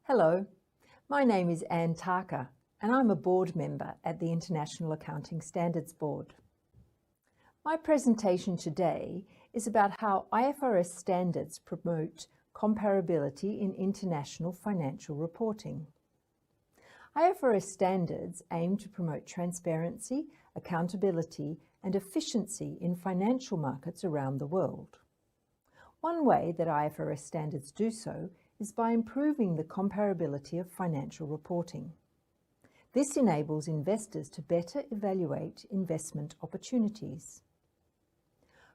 Hello, my name is Anne Tarker and I'm a board member at the International Accounting Standards Board. My presentation today is about how IFRS standards promote comparability in international financial reporting. IFRS standards aim to promote transparency, accountability and efficiency in financial markets around the world. One way that IFRS standards do so is by improving the comparability of financial reporting. This enables investors to better evaluate investment opportunities.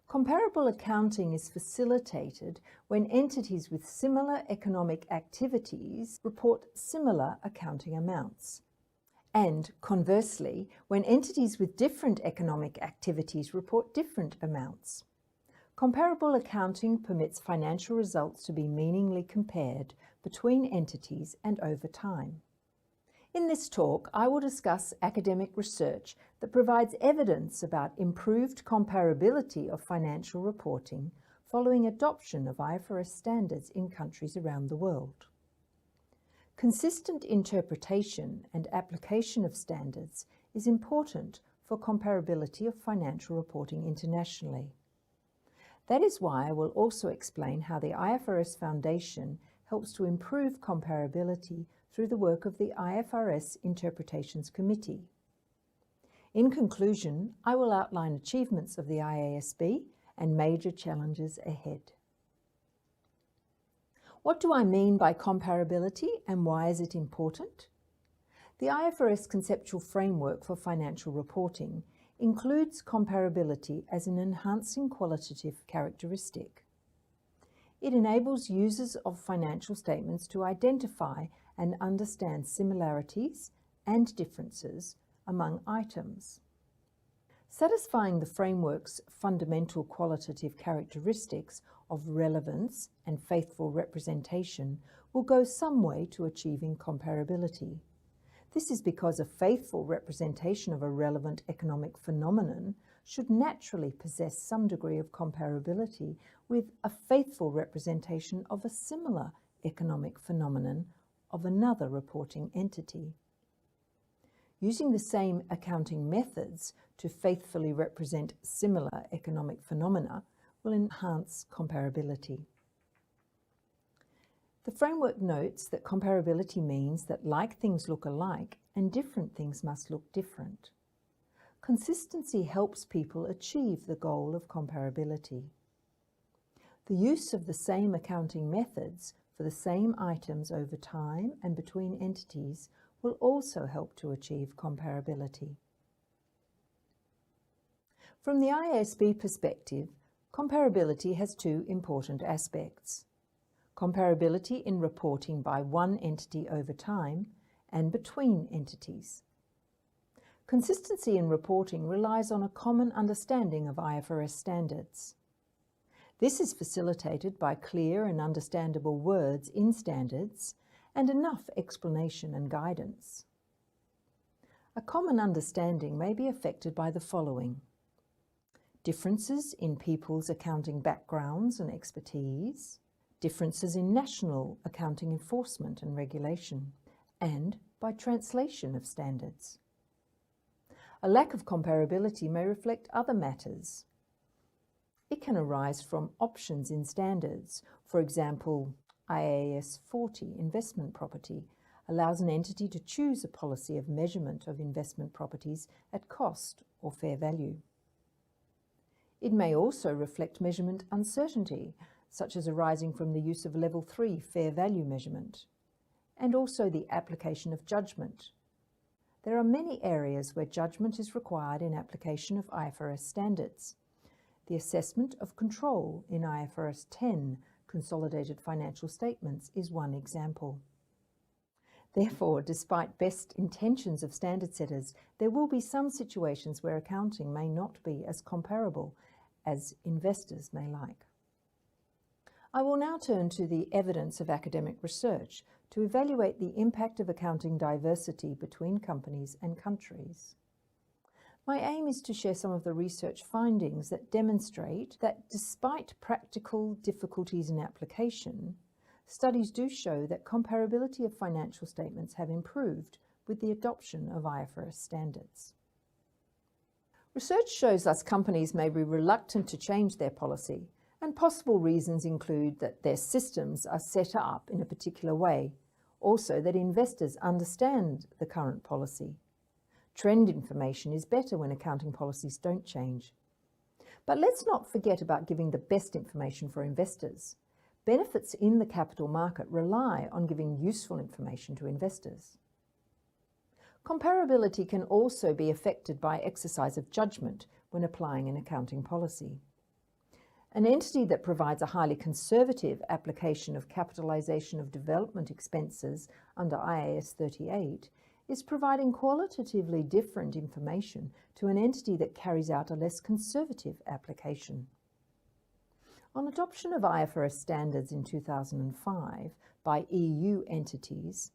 Comparable accounting is facilitated when entities with similar economic activities report similar accounting amounts, and conversely, when entities with different economic activities report different amounts. Comparable accounting permits financial results to be meaningfully compared between entities and over time. In this talk, I will discuss academic research that provides evidence about improved comparability of financial reporting following adoption of IFRS standards in countries around the world. Consistent interpretation and application of standards is important for comparability of financial reporting internationally. That is why I will also explain how the IFRS Foundation helps to improve comparability through the work of the IFRS Interpretations Committee. In conclusion, I will outline achievements of the IASB and major challenges ahead. What do I mean by comparability and why is it important? The IFRS conceptual framework for financial reporting includes comparability as an enhancing qualitative characteristic. It enables users of financial statements to identify and understand similarities and differences among items. Satisfying the framework's fundamental qualitative characteristics of relevance and faithful representation will go some way to achieving comparability. This is because a faithful representation of a relevant economic phenomenon should naturally possess some degree of comparability with a faithful representation of a similar economic phenomenon of another reporting entity. Using the same accounting methods to faithfully represent similar economic phenomena will enhance comparability. The framework notes that comparability means that like things look alike and different things must look different. Consistency helps people achieve the goal of comparability. The use of the same accounting methods for the same items over time and between entities will also help to achieve comparability. From the IASB perspective, comparability has two important aspects: comparability in reporting by one entity over time and between entities. Consistency in reporting relies on a common understanding of IFRS standards. This is facilitated by clear and understandable words in standards and enough explanation and guidance. A common understanding may be affected by the following: differences in people's accounting backgrounds and expertise, differences in national accounting enforcement and regulation, and by translation of standards. A lack of comparability may reflect other matters. It can arise from options in standards. For example, IAS 40, investment property, allows an entity to choose a policy of measurement of investment properties at cost or fair value. It may also reflect measurement uncertainty, such as arising from the use of Level 3 fair value measurement, and also the application of judgment. There are many areas where judgment is required in application of IFRS standards. The assessment of control in IFRS 10 consolidated financial statements is one example. Therefore, despite best intentions of standard setters, there will be some situations where accounting may not be as comparable as investors may like. I will now turn to the evidence of academic research to evaluate the impact of accounting diversity between companies and countries. My aim is to share some of the research findings that demonstrate that despite practical difficulties in application, studies do show that comparability of financial statements have improved with the adoption of IFRS standards. Research shows us companies may be reluctant to change their policy, and possible reasons include that their systems are set up in a particular way, also that investors understand the current policy. Trend information is better when accounting policies don't change. But let's not forget about giving the best information for investors. Benefits in the capital market rely on giving useful information to investors. Comparability can also be affected by exercise of judgment when applying an accounting policy. An entity that provides a highly conservative application of capitalization of development expenses under IAS 38 is providing qualitatively different information to an entity that carries out a less conservative application. On adoption of IFRS standards in 2005 by EU entities,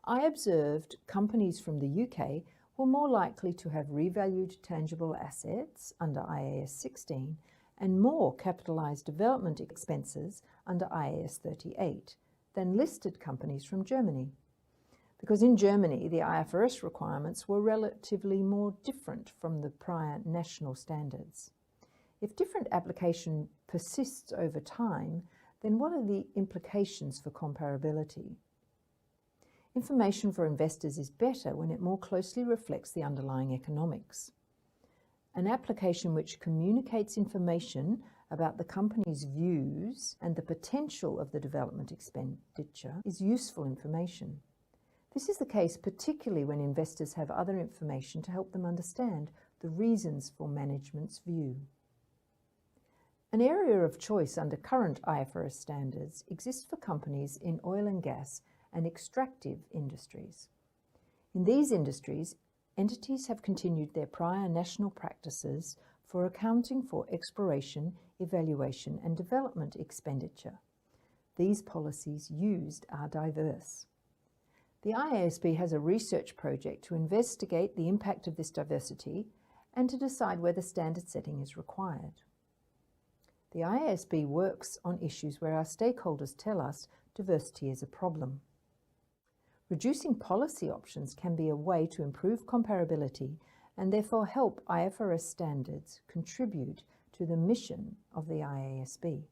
I observed companies from the UK were more likely to have revalued tangible assets under IAS 16 and more capitalised development expenses under IAS 38 than listed companies from Germany. Because in Germany, the IFRS requirements were relatively more different from the prior national standards. If different application persists over time, then what are the implications for comparability? Information for investors is better when it more closely reflects the underlying economics. An application which communicates information about the company's views and the potential of the development expenditure is useful information. This is the case particularly when investors have other information to help them understand the reasons for management's view. An area of choice under current IFRS standards exists for companies in oil and gas and extractive industries. In these industries, entities have continued their prior national practices for accounting for exploration, evaluation and development expenditure. These policies used are diverse. The Iasb has a research project to investigate the impact of this diversity and to decide whether standard setting is required. The Iasb works on issues where our stakeholders tell us diversity is a problem. Reducing policy options can be a way to improve comparability and therefore help IFRS standards contribute to the mission of the Iasb.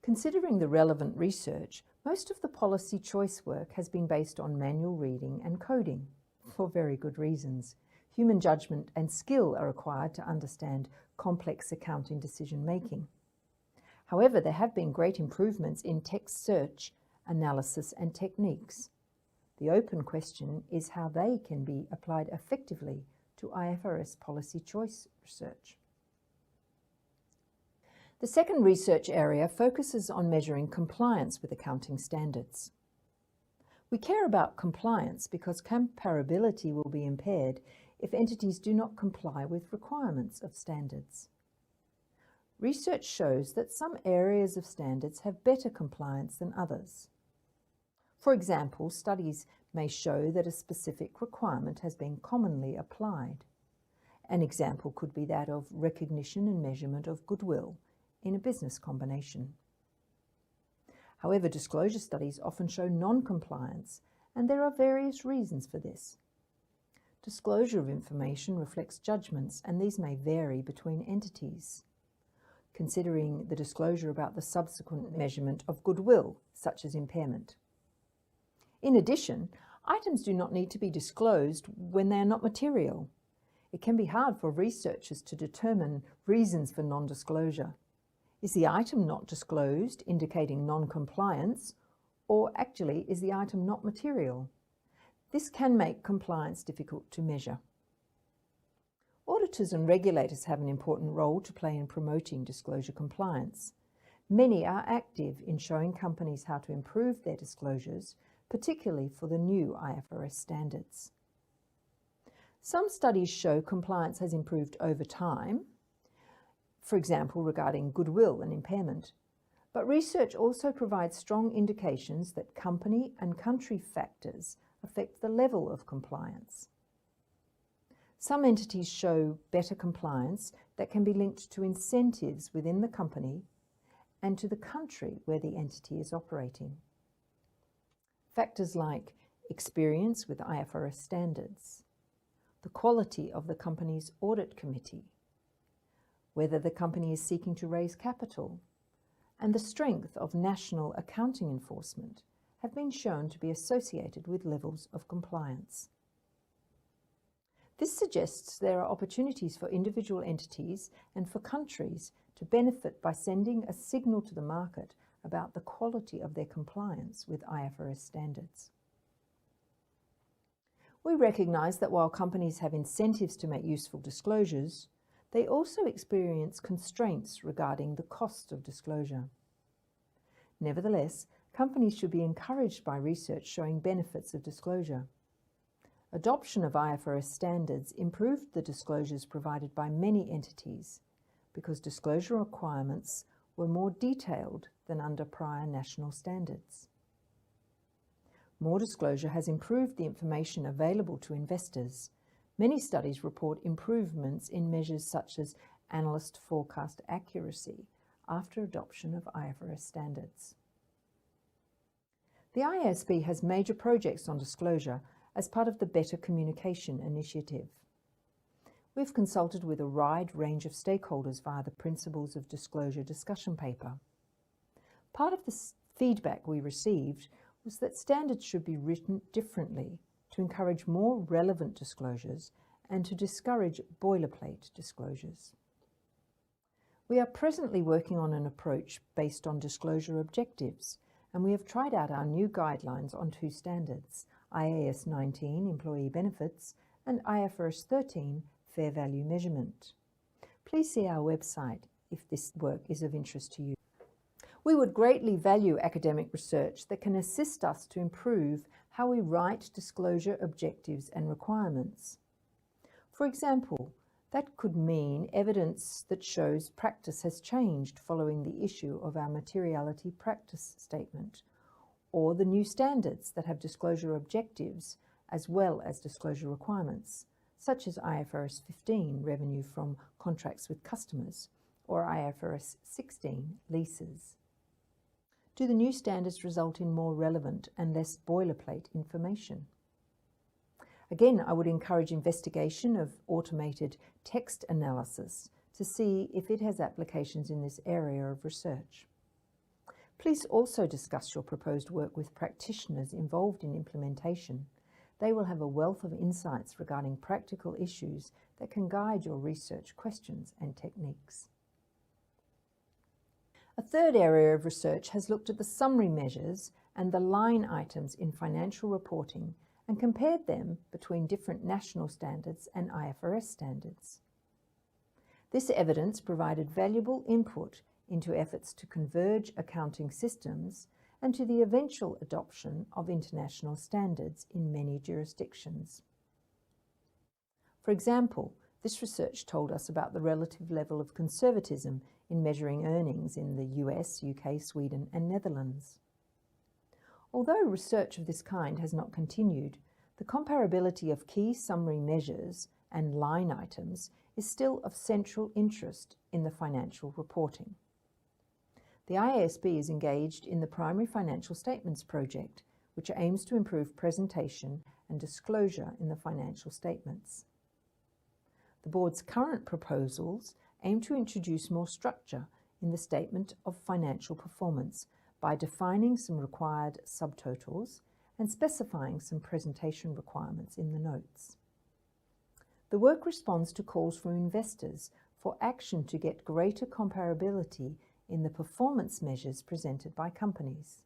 Considering the relevant research, most of the policy choice work has been based on manual reading and coding, for very good reasons. Human judgment and skill are required to understand complex accounting decision-making. However, there have been great improvements in text search, analysis and techniques. The open question is how they can be applied effectively to IFRS policy choice research. The second research area focuses on measuring compliance with accounting standards. We care about compliance because comparability will be impaired if entities do not comply with requirements of standards. Research shows that some areas of standards have better compliance than others. For example, studies may show that a specific requirement has been commonly applied. An example could be that of recognition and measurement of goodwill in a business combination. However, disclosure studies often show non-compliance, and there are various reasons for this. Disclosure of information reflects judgments, and these may vary between entities. Considering the disclosure about the subsequent measurement of goodwill, such as impairment. In addition, items do not need to be disclosed when they are not material. It can be hard for researchers to determine reasons for non-disclosure. Is the item not disclosed, indicating non-compliance, or actually is the item not material? This can make compliance difficult to measure. Auditors and regulators have an important role to play in promoting disclosure compliance. Many are active in showing companies how to improve their disclosures, particularly for the new IFRS standards. Some studies show compliance has improved over time, for example regarding goodwill and impairment, but research also provides strong indications that company and country factors affect the level of compliance. Some entities show better compliance that can be linked to incentives within the company and to the country where the entity is operating. Factors like experience with IFRS standards, the quality of the company's audit committee, whether the company is seeking to raise capital, and the strength of national accounting enforcement have been shown to be associated with levels of compliance. This suggests there are opportunities for individual entities and for countries to benefit by sending a signal to the market about the quality of their compliance with IFRS standards. We recognise that while companies have incentives to make useful disclosures, they also experience constraints regarding the cost of disclosure. Nevertheless, companies should be encouraged by research showing benefits of disclosure. Adoption of IFRS standards improved the disclosures provided by many entities because disclosure requirements were more detailed than under prior national standards. More disclosure has improved the information available to investors. Many studies report improvements in measures such as analyst forecast accuracy after adoption of IFRS standards. The Iasb has major projects on disclosure as part of the Better Communication initiative. We've consulted with a wide range of stakeholders via the Principles of Disclosure discussion paper. Part of the feedback we received was that standards should be written differently to encourage more relevant disclosures and to discourage boilerplate disclosures. We are presently working on an approach based on disclosure objectives, and we have tried out our new guidelines on two standards, IAS 19, Employee Benefits, and IFRS 13, Fair Value Measurement. Please see our website if this work is of interest to you. We would greatly value academic research that can assist us to improve how we write disclosure objectives and requirements. For example, that could mean evidence that shows practice has changed following the issue of our materiality practice statement, or the new standards that have disclosure objectives as well as disclosure requirements, such as IFRS 15, revenue from contracts with customers, or IFRS 16, leases. Do the new standards result in more relevant and less boilerplate information? Again, I would encourage investigation of automated text analysis to see if it has applications in this area of research. Please also discuss your proposed work with practitioners involved in implementation. They will have a wealth of insights regarding practical issues that can guide your research questions and techniques. A third area of research has looked at the summary measures and the line items in financial reporting and compared them between different national standards and IFRS standards. This evidence provided valuable input into efforts to converge accounting systems and to the eventual adoption of international standards in many jurisdictions. For example, this research told us about the relative level of conservatism in measuring earnings in the US, UK, Sweden, and Netherlands. Although research of this kind has not continued, the comparability of key summary measures and line items is still of central interest in the financial reporting. The Iasb is engaged in the Primary Financial Statements project, which aims to improve presentation and disclosure in the financial statements. The board's current proposals aim to introduce more structure in the statement of financial performance by defining some required subtotals and specifying some presentation requirements in the notes. The work responds to calls from investors for action to get greater comparability in the performance measures presented by companies.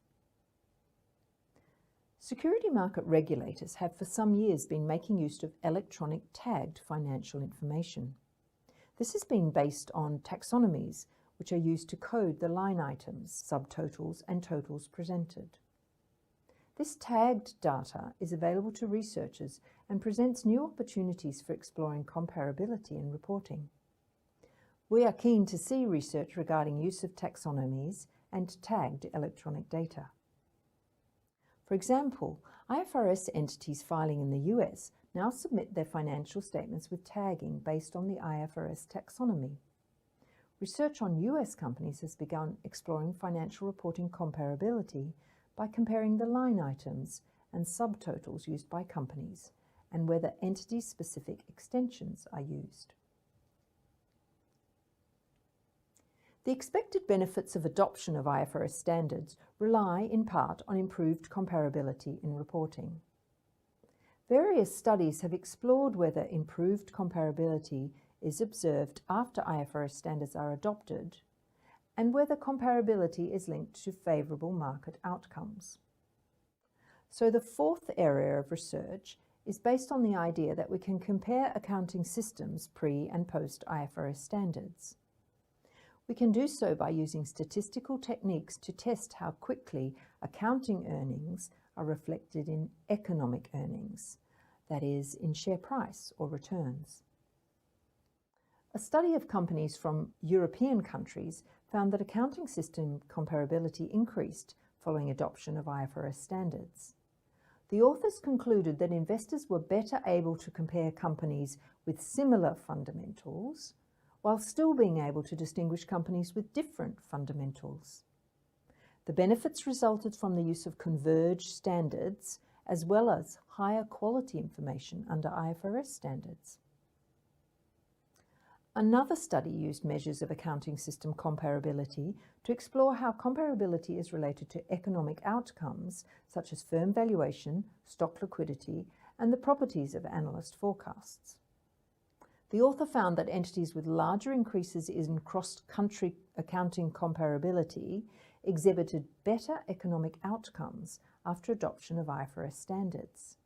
Security market regulators have for some years been making use of electronic tagged financial information. This has been based on taxonomies, which are used to code the line items, subtotals, and totals presented. This tagged data is available to researchers and presents new opportunities for exploring comparability in reporting. We are keen to see research regarding use of taxonomies and tagged electronic data. For example, IFRS entities filing in the US now submit their financial statements with tagging based on the IFRS taxonomy. research on US companies has begun exploring financial reporting comparability by comparing the line items and subtotals used by companies and whether entity-specific extensions are used. The expected benefits of adoption of IFRS standards rely in part on improved comparability in reporting. Various studies have explored whether improved comparability is observed after IFRS standards are adopted and whether comparability is linked to favourable market outcomes. So the fourth area of research is based on the idea that we can compare accounting systems pre- and post-IFRS standards. We can do so by using statistical techniques to test how quickly accounting earnings are reflected in economic earnings, that is, in share price or returns. A study of companies from European countries found that accounting system comparability increased following adoption of IFRS standards. The authors concluded that investors were better able to compare companies with similar fundamentals while still being able to distinguish companies with different fundamentals. The benefits resulted from the use of converged standards as well as higher quality information under IFRS standards. Another study used measures of accounting system comparability to explore how comparability is related to economic outcomes such as firm valuation, stock liquidity, and the properties of analyst forecasts. The author found that entities with larger increases in cross-country accounting comparability exhibited better economic outcomes after adoption of IFRS standards.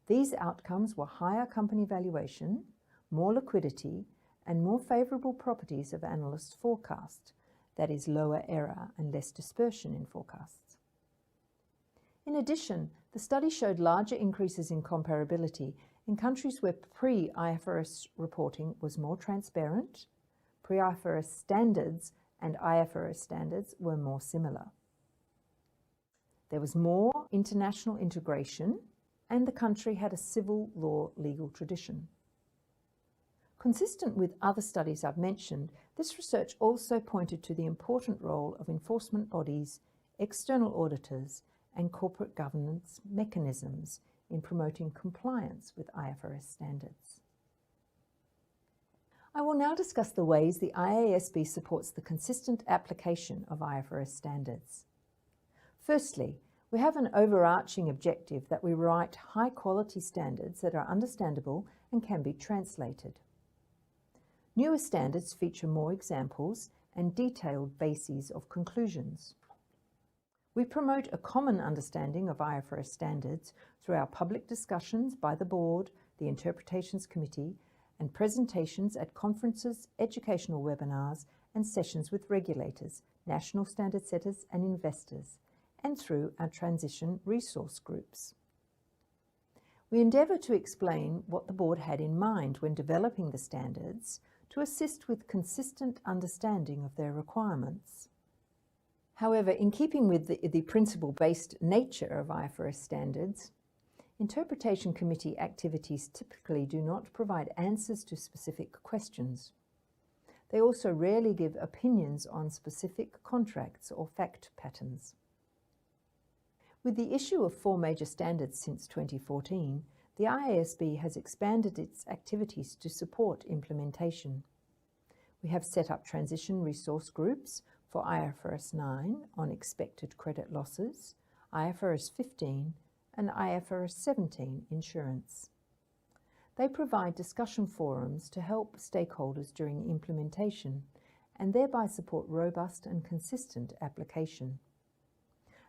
These outcomes were higher company valuation, more liquidity, and more favourable properties of analyst forecast, that is, lower error and less dispersion in forecasts. In addition, the study showed larger increases in comparability in countries where pre-IFRS reporting was more transparent, pre-IFRS standards and IFRS standards were more similar. There was more international integration, and the country had a civil law legal tradition. Consistent with other studies I've mentioned, this research also pointed to the important role of enforcement bodies, external auditors, and corporate governance mechanisms in promoting compliance with IFRS standards. I will now discuss the ways the Iasb supports the consistent application of IFRS standards. Firstly, we have an overarching objective that we write high-quality standards that are understandable and can be translated. Newer standards feature more examples and detailed bases of conclusions. We promote a common understanding of IFRS standards through our public discussions by the board, the Interpretations Committee, and presentations at conferences, educational webinars, and sessions with regulators, national standard setters, and investors, and through our transition resource groups. We endeavour to explain what the board had in mind when developing the standards to assist with consistent understanding of their requirements. However, in keeping with the principle-based nature of IFRS standards, Interpretation Committee activities typically do not provide answers to specific questions. They also rarely give opinions on specific contracts or fact patterns. With the issue of 4 major standards since 2014, the Iasb has expanded its activities to support implementation. We have set up transition resource groups for IFRS 9 on expected credit losses, IFRS 15, and IFRS 17 insurance. They provide discussion forums to help stakeholders during implementation and thereby support robust and consistent application.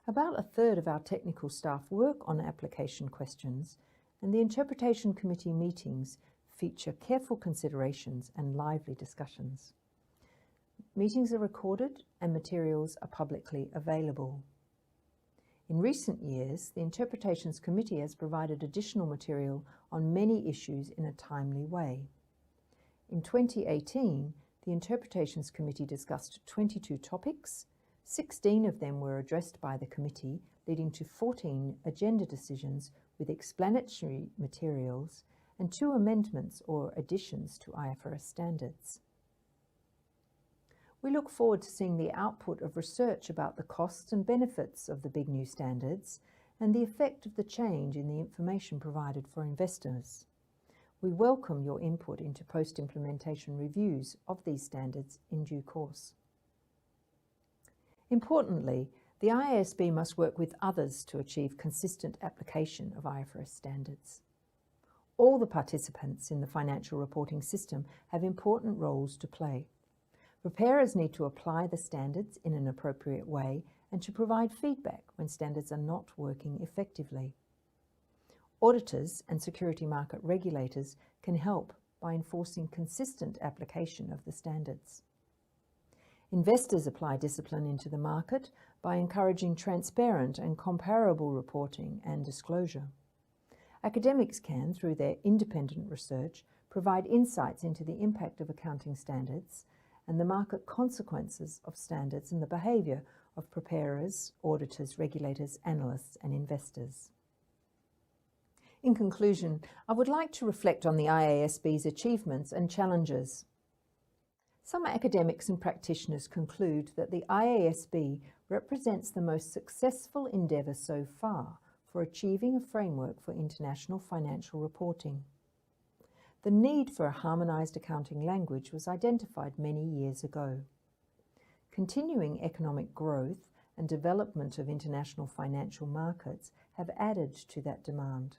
About a third of our technical staff work on application questions, and the Interpretation Committee meetings feature careful considerations and lively discussions. Meetings are recorded and materials are publicly available. In recent years, the Interpretations Committee has provided additional material on many issues in a timely way. In 2018, the Interpretations Committee discussed 22 topics. 16 of them were addressed by the committee, leading to 14 agenda decisions with explanatory materials and 2 amendments or additions to IFRS standards. We look forward to seeing the output of research about the costs and benefits of the big new standards and the effect of the change in the information provided for investors. We welcome your input into post-implementation reviews of these standards in due course. Importantly, the Iasb must work with others to achieve consistent application of IFRS standards. All the participants in the financial reporting system have important roles to play. Preparers need to apply the standards in an appropriate way and to provide feedback when standards are not working effectively. Auditors and security market regulators can help by enforcing consistent application of the standards. Investors apply discipline into the market by encouraging transparent and comparable reporting and disclosure. Academics can, through their independent research, provide insights into the impact of accounting standards and the market consequences of standards and the behaviour of preparers, auditors, regulators, analysts and investors. In conclusion, I would like to reflect on the IASB's achievements and challenges. Some academics and practitioners conclude that the IASB represents the most successful endeavour so far for achieving a framework for international financial reporting. The need for a harmonised accounting language was identified many years ago. Continuing economic growth and development of international financial markets have added to that demand.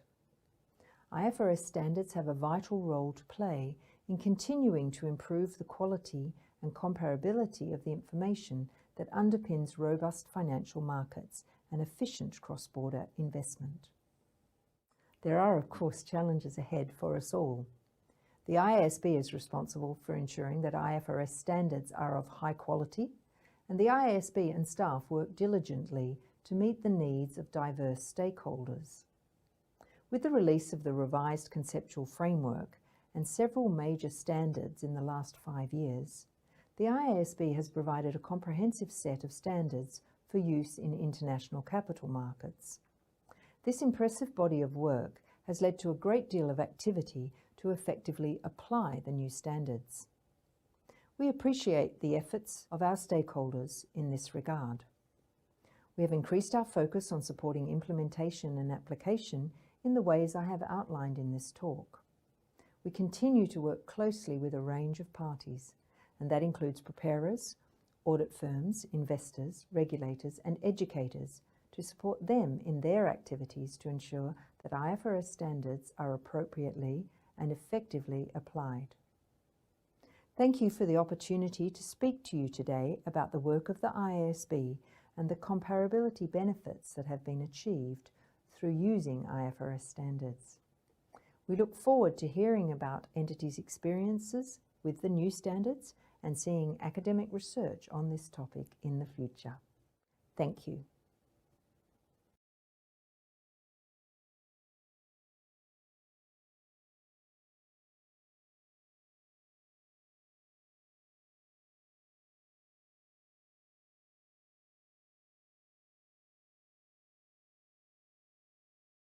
IFRS standards have a vital role to play in continuing to improve the quality and comparability of the information that underpins robust financial markets and efficient cross-border investment. There are, of course, challenges ahead for us all. The IASB is responsible for ensuring that IFRS standards are of high quality, and the IASB and staff work diligently to meet the needs of diverse stakeholders. With the release of the revised conceptual framework and several major standards in the last 5 years, the IASB has provided a comprehensive set of standards for use in international capital markets. This impressive body of work has led to a great deal of activity to effectively apply the new standards. We appreciate the efforts of our stakeholders in this regard. We have increased our focus on supporting implementation and application in the ways I have outlined in this talk. We continue to work closely with a range of parties, and that includes preparers, audit firms, investors, regulators, and educators to support them in their activities to ensure that IFRS standards are appropriately and effectively applied. Thank you for the opportunity to speak to you today about the work of the IASB and the comparability benefits that have been achieved through using IFRS standards. We look forward to hearing about entities' experiences with the new standards and seeing academic research on this topic in the future. Thank you.